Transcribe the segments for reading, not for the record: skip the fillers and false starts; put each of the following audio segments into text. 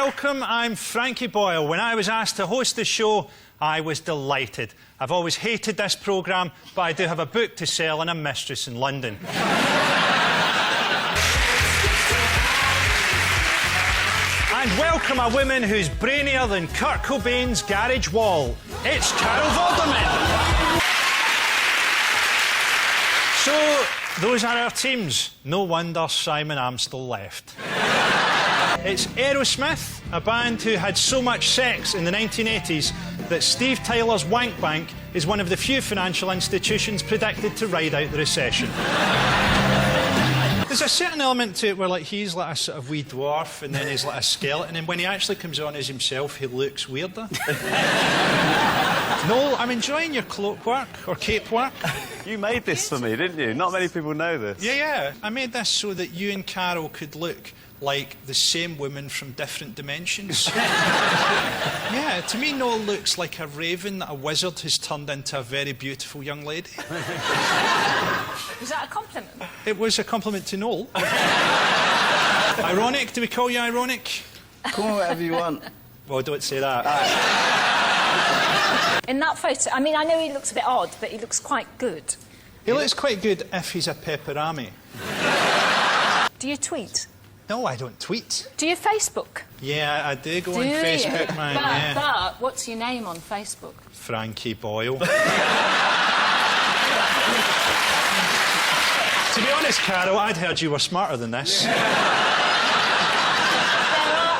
welcome. I'm Frankie Boyle. When I was asked to host the show, I was delighted. I've always hated this programme, but I do have a book to sell and a mistress in London. And welcome a woman who's brainier than Kurt Cobain's garage wall. It's Carol Vorderman. So, those are our teams. No wonder Simon Amstel left. It's Aerosmith, a band who had so much sex in the 1980s that Steve Tyler's Wank Bank is one of the few financial institutions predicted to ride out the recession. There's a certain element to it where, like, he's like a sort of wee dwarf and then he's like a skeleton, and when he actually comes on as himself, he looks weirder. Noel, I'm enjoying your cloak work, or cape work. You made this for me, didn't you? Not many people know this. Yeah. I made this so that you and Carol could look like the same woman from different dimensions. Yeah, to me, Noel looks like a raven that a wizard has turned into a very beautiful young lady. Was that a compliment? It was a compliment to Noel. Ironic? Do we call you ironic? Call me whatever you want. Well, don't say that. In that photo, I mean, I know he looks a bit odd, but he looks quite good. He looks quite good if he's a pepperami. Do you tweet? No, I don't tweet. Do you Facebook? Yeah, I do go on Facebook, man. But what's your name on Facebook? Frankie Boyle. To be honest, Carol, I'd heard you were smarter than this. There are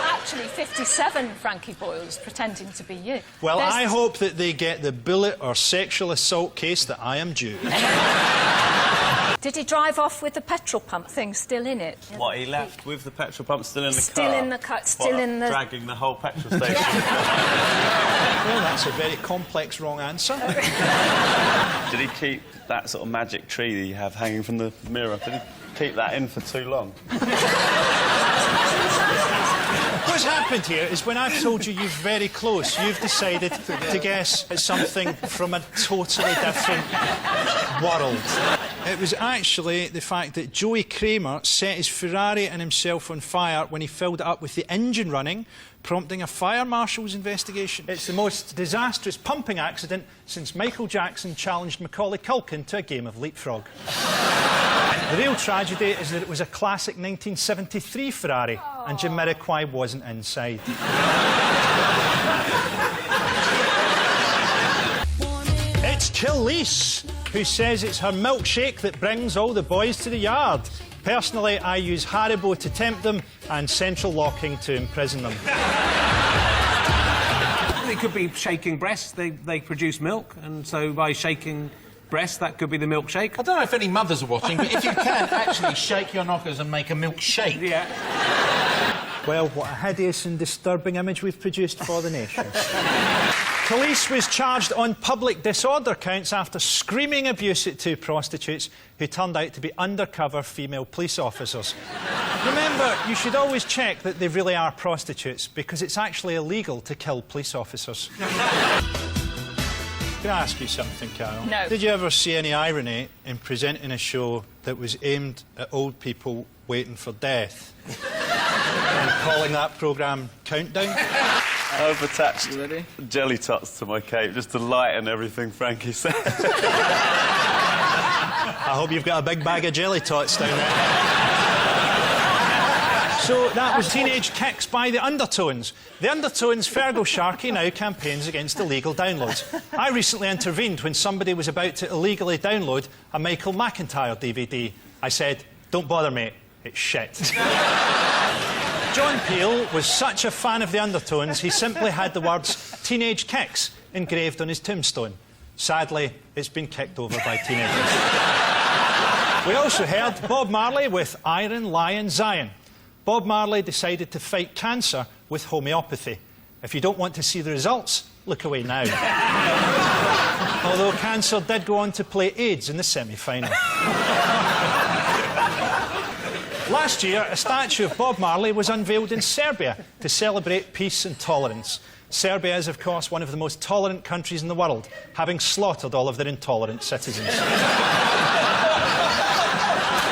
actually 57 Frankie Boyles pretending to be you. Well, I hope that they get the bullet or sexual assault case that I am due. Did he drive off with the petrol pump thing still in it? What, he left with the petrol pump still in the car? Still in the car, still in the... Dragging the whole petrol station. Well, that's a very complex wrong answer. Did he keep that sort of magic tree that you have hanging from the mirror? Did he keep that in for too long? What's happened here is when I've told you you're very close, you've decided to guess at something from a totally different world. It was actually the fact that Joey Kramer set his Ferrari and himself on fire when he filled it up with the engine running, prompting a fire marshal's investigation. It's the most disastrous pumping accident since Michael Jackson challenged Macaulay Culkin to a game of leapfrog. The real tragedy is that it was a classic 1973 Ferrari, and Jamiroquai wasn't inside. It's Khalees, who says it's her milkshake that brings all the boys to the yard. Personally, I use Haribo to tempt them and central locking to imprison them. They could be shaking breasts. They produce milk, and so by shaking breasts, that could be the milkshake. I don't know if any mothers are watching, but if you can actually shake your knockers and make a milkshake. Yeah. Well, what a hideous and disturbing image we've produced for the nation. Police was charged on public disorder counts after screaming abuse at two prostitutes who turned out to be undercover female police officers. Remember, you should always check that they really are prostitutes, because it's actually illegal to kill police officers. Can I ask you something, Carol? No. Did you ever see any irony in presenting a show that was aimed at old people waiting for death and calling that programme Countdown? I've attached jelly tots to my cape just to lighten everything Frankie said. I hope you've got a big bag of jelly tots down there. So that was Teenage Kicks by the Undertones. The Undertones' Fergal Sharkey now campaigns against illegal downloads. I recently intervened when somebody was about to illegally download a Michael McIntyre DVD. I said, "Don't bother, mate, it's shit." John Peel was such a fan of the Undertones, he simply had the words Teenage Kicks engraved on his tombstone. Sadly, it's been kicked over by teenagers. We also heard Bob Marley with Iron Lion Zion. Bob Marley decided to fight cancer with homeopathy. If you don't want to see the results, look away now. Although cancer did go on to play AIDS in the semi-final. Last year, a statue of Bob Marley was unveiled in Serbia to celebrate peace and tolerance. Serbia is, of course, one of the most tolerant countries in the world, having slaughtered all of their intolerant citizens.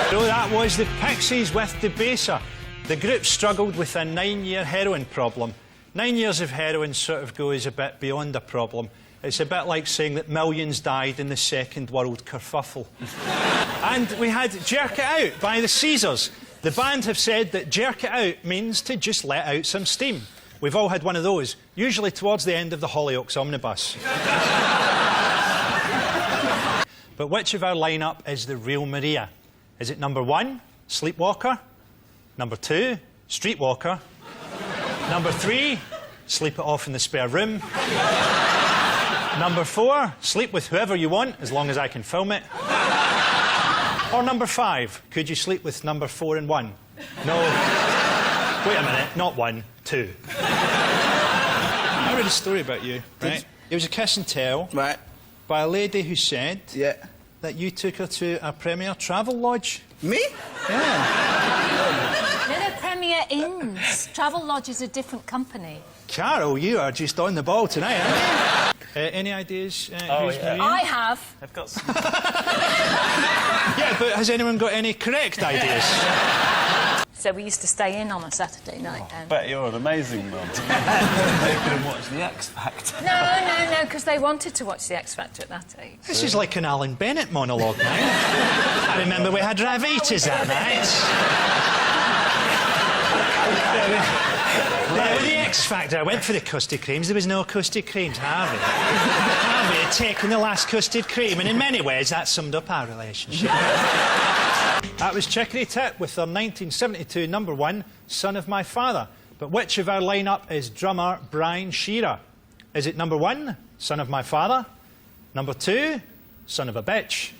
So that was the Pixies with Debaser. The group struggled with a 9-year heroin problem. 9 years of heroin sort of goes a bit beyond a problem. It's a bit like saying that millions died in the Second World Kerfuffle. And we had Jerk It Out by the Caesars. The band have said that jerk it out means to just let out some steam. We've all had one of those, usually towards the end of the Hollyoaks omnibus. But which of our lineup is the real Maria? Is it number 1, Sleepwalker? Number 2, Streetwalker? Number 3, Sleep It Off in the Spare Room? Number 4, Sleep with whoever you want, as long as I can film it? Or number 5, could you sleep with number 4 and 1? No. Wait a minute, not 1, 2. I read a story about you, right? It was a kiss and tell. Right. By a lady who said Yeah. that you took her to a Premier Travel Lodge. Me? Yeah. No, Premier Inns. Travel Lodge is a different company. Carol, you are just on the ball tonight, aren't you? Any ideas? Who's Maria? I have. I've got some. Yeah, but has anyone got any correct ideas? So we used to stay in on a Saturday night. Bet you're an amazing one. They could have watched the X Factor. No, because they wanted to watch the X Factor at that age. This is like an Alan Bennett monologue now. I remember we had Ravitas that night. With the X Factor, I went for the custard creams. There was no custard creams, Harvey. Harvey had taken the last custard cream, and in many ways that summed up our relationship. That was Chicory Tip with their 1972 number 1, Son of My Father. But which of our lineup is drummer Brian Shearer? Is it number 1, Son of My Father? Number 2, Son of a Bitch?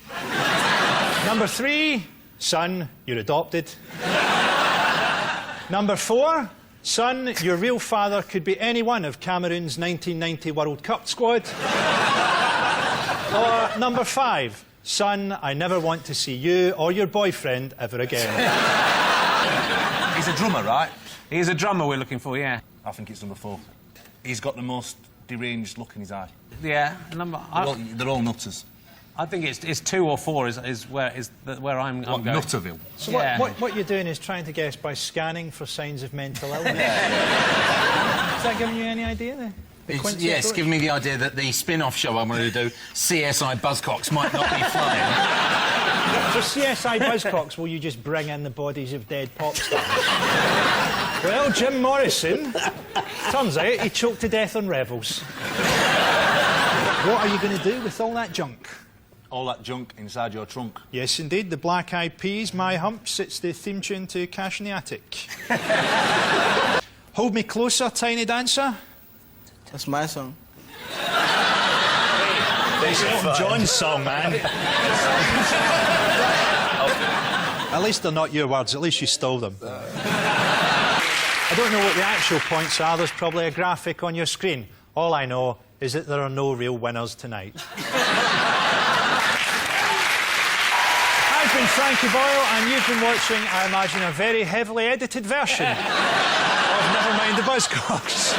Number 3, Son, You're Adopted? Number 4, Son, your real father could be any one of Cameroon's 1990 World Cup squad? Or number 5, Son, I never want to see you or your boyfriend ever again. He's a drummer, right? He's a drummer we're looking for, yeah. I think it's number 4. He's got the most deranged look in his eye. Yeah, number... They're all nutters. I think it's 2 or 4 is where I'm going. Nutterville. So Yeah. what you're doing is trying to guess by scanning for signs of mental illness. Is that giving you any idea there? Yes, giving me the idea that the spin-off show I'm going to do, CSI Buzzcocks, might not be flying. For CSI Buzzcocks, will you just bring in the bodies of dead pop stars? Well, Jim Morrison, turns out he choked to death on revels. What are you going to do with all that junk? All that junk inside your trunk. Yes, indeed, the Black Eyed Peas, My Humps, it's the theme tune to Cash in the Attic. Hold Me Closer, Tiny Dancer. That's my song. It's Elton John's song, man. At least they're not your words, at least you stole them. I don't know what the actual points are, there's probably a graphic on your screen. All I know is that there are no real winners tonight. I've been Frankie Boyle, and you've been watching, I imagine, a very heavily edited version of Never Mind The Buzzcocks.